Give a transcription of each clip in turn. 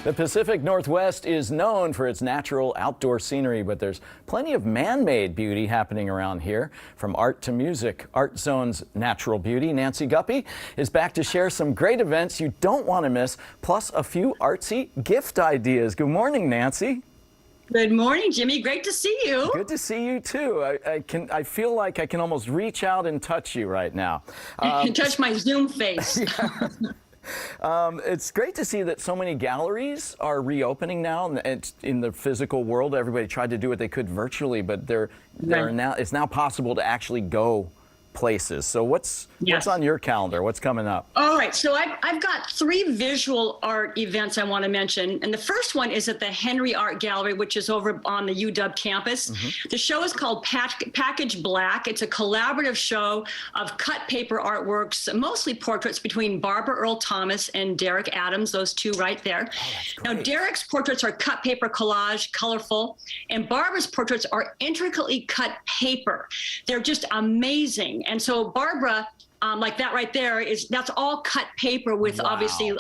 The Pacific Northwest is known for its natural outdoor scenery, but there's plenty of man-made beauty happening around here. From art to music, Art Zone's natural beauty, Nancy Guppy, is back to share some great events you don't want to miss, plus a few artsy gift ideas. Good morning, Nancy. Good morning, Jimmy. Great to see you. Good to see you too. I feel like I can almost reach out and touch you right now. Touch my Zoom face. It's great to see that so many galleries are reopening now, and it's in the physical world. Everybody tried to do what they could virtually, but it's now possible to actually go places. So what's on your calendar? What's coming up? All right, so I've got 3 visual art events I want to mention, and the first one is at the Henry Art Gallery, which is over on the UW campus. The show is called Package Black. It's a collaborative show of cut paper artworks, mostly portraits between Barbara Earl Thomas and Derrick Adams, those two right there. Now, Derrick's portraits are cut paper collage, colorful, and Barbara's portraits are intricately cut paper. They're just amazing. And so Barbara, like that right there, that's all cut paper with obviously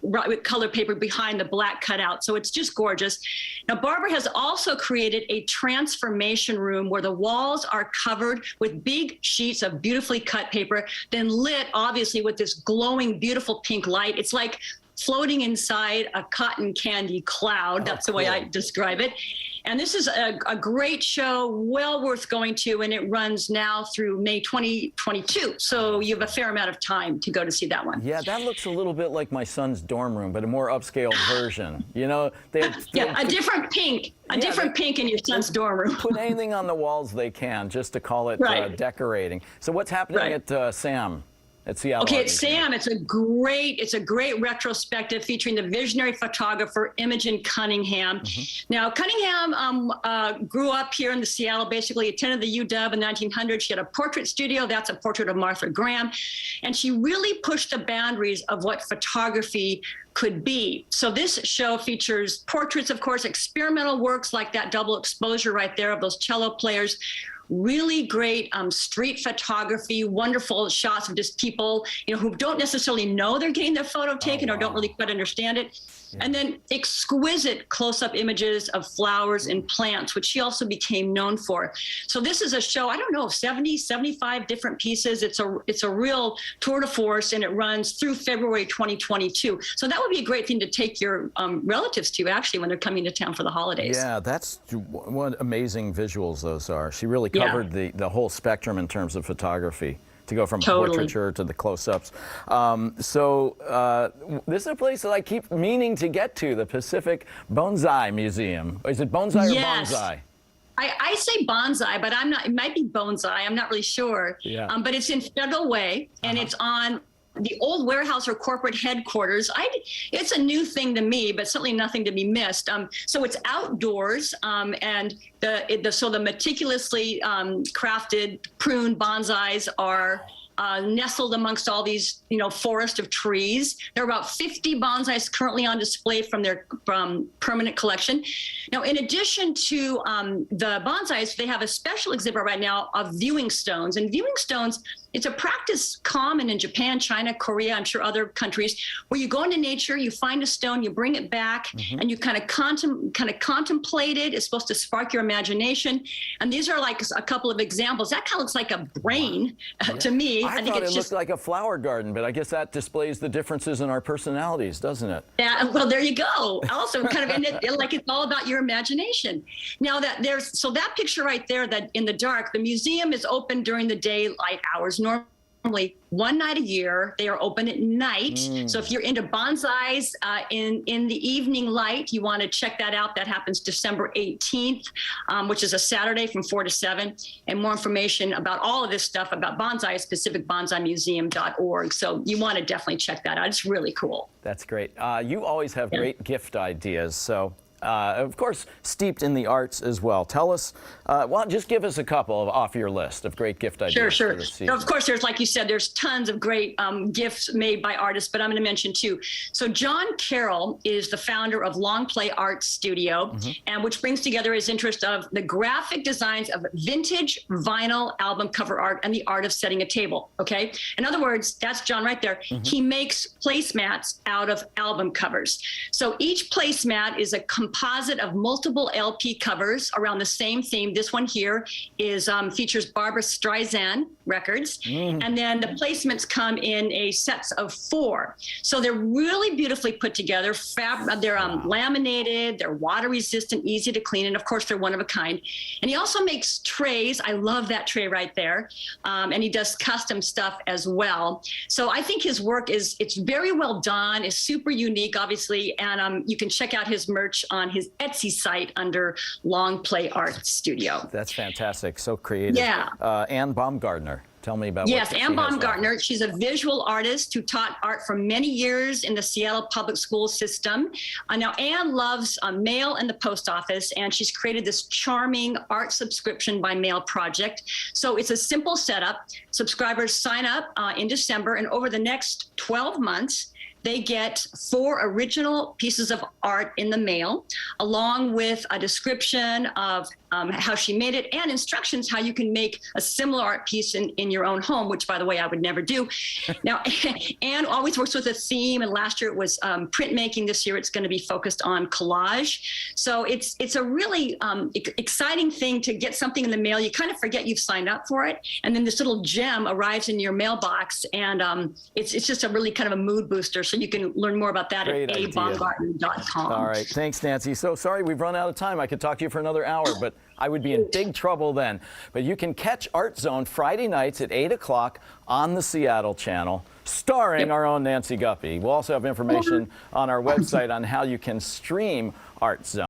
with color paper behind the black cutout. So it's just gorgeous. Now, Barbara has also created a transformation room where the walls are covered with big sheets of beautifully cut paper, then lit obviously with this glowing, beautiful pink light. It's like floating inside a cotton candy cloud. That's the way I describe it. And this is a great show, well worth going to, and it runs now through May 2022. So you have a fair amount of time to go to see that one. Yeah, that looks a little bit like my son's dorm room, but a more upscale version. You know, a different pink, different pink in your son's dorm room. Put anything on the walls they can, just to call it decorating. So what's happening at Sam? At Seattle. Okay, at Sam, it's a great retrospective featuring the visionary photographer Imogen Cunningham. Now, Cunningham grew up here in the Seattle, basically attended the UW in 1900. She had a portrait studio. That's a portrait of Martha Graham. And she really pushed the boundaries of what photography could be. So this show features portraits, of course, experimental works like that double exposure right there of those cello players. Really great street photography, wonderful shots of just people, who don't necessarily know they're getting their photo taken or don't really quite understand it. And then exquisite close-up images of flowers and plants, which she also became known for. So this is a show, I don't know, 70, 75 different pieces. It's a real tour de force, and it runs through February 2022. So that would be a great thing to take your relatives to, actually, when they're coming to town for the holidays. Yeah, that's what amazing visuals those are. She really covered the whole spectrum in terms of photography, to go from portraiture to the close-ups. This is a place that I keep meaning to get to, the Pacific Bonsai Museum. Is it bonsai or bonsai? I say bonsai, but I'm not. It might be bonsai. I'm not really sure. But it's in Federal Way, and it's on the old Weyerhauser corporate headquarters. It's a new thing to me, but certainly nothing to be missed. So it's outdoors, and the meticulously crafted pruned bonsais are nestled amongst all these, forest of trees. There are about 50 bonsais currently on display from their permanent collection. Now, in addition to the bonsais, they have a special exhibit right now of viewing stones. And viewing stones, it's a practice common in Japan, China, Korea, I'm sure other countries, where you go into nature, you find a stone, you bring it back, and you kind of contemplate it. It's supposed to spark your imagination. And these are like a couple of examples. That kind of looks like a brain to me. I think it looked like a flower garden, but I guess that displays the differences in our personalities, doesn't it? Yeah, well, there you go. Also, kind of in it, like it's all about your imagination. Now that that picture right there, that in the dark, the museum is open during the daylight hours. Normally one night a year. They are open at night. So if you're into bonsais in the evening light, you want to check that out. That happens December 18th, which is a Saturday from 4 to 7. And more information about all of this stuff about bonsai is pacificbonsaimuseum.org. So you want to definitely check that out. It's really cool. That's great. You always have great gift ideas. So of course, steeped in the arts as well. Tell us, well, just give us a couple off your list of great gift ideas. Sure. For the season. So of course, there's, like you said, there's tons of great gifts made by artists, but I'm going to mention two. So John Carroll is the founder of Long Play Art Studio, and which brings together his interest of the graphic designs of vintage vinyl album cover art and the art of setting a table. Okay. In other words, that's John right there. He makes placemats out of album covers. So each placemat is a composite of multiple LP covers around the same theme. This one here is features Barbra Streisand records, and then the placements come in a sets of 4. So they're really beautifully put together. They're laminated, they're water resistant, easy to clean, and of course they're one of a kind. And he also makes trays. I love that tray right there, and he does custom stuff as well. So I think his work it's very well done. It's super unique, obviously, and you can check out his merch on his Etsy site under Long Play Art Studio. That's fantastic. So creative. Yeah. Anne Baumgartner. Tell me about Yes, what Anne she has Baumgartner. She's a visual artist who taught art for many years in the Seattle public school system. Now, Anne loves mail and the post office, and she's created this charming art subscription by mail project. So it's a simple setup. Subscribers sign up in December, and over the next 12 months, they get 4 original pieces of art in the mail, along with a description of how she made it and instructions how you can make a similar art piece in your own home, which, by the way, I would never do. Now, Anne always works with a theme, and last year it was printmaking. This year it's going to be focused on collage. So it's a really exciting thing to get something in the mail. You kind of forget you've signed up for it, and then this little gem arrives in your mailbox, and it's just a really kind of a mood booster. So you can learn more about that at abaumgartner.com. All right. Thanks, Nancy. So sorry we've run out of time. I could talk to you for another hour, but I would be in big trouble then. But you can catch Art Zone Friday nights at 8 o'clock on the Seattle channel, starring our own Nancy Guppy. We'll also have information on our website on how you can stream Art Zone.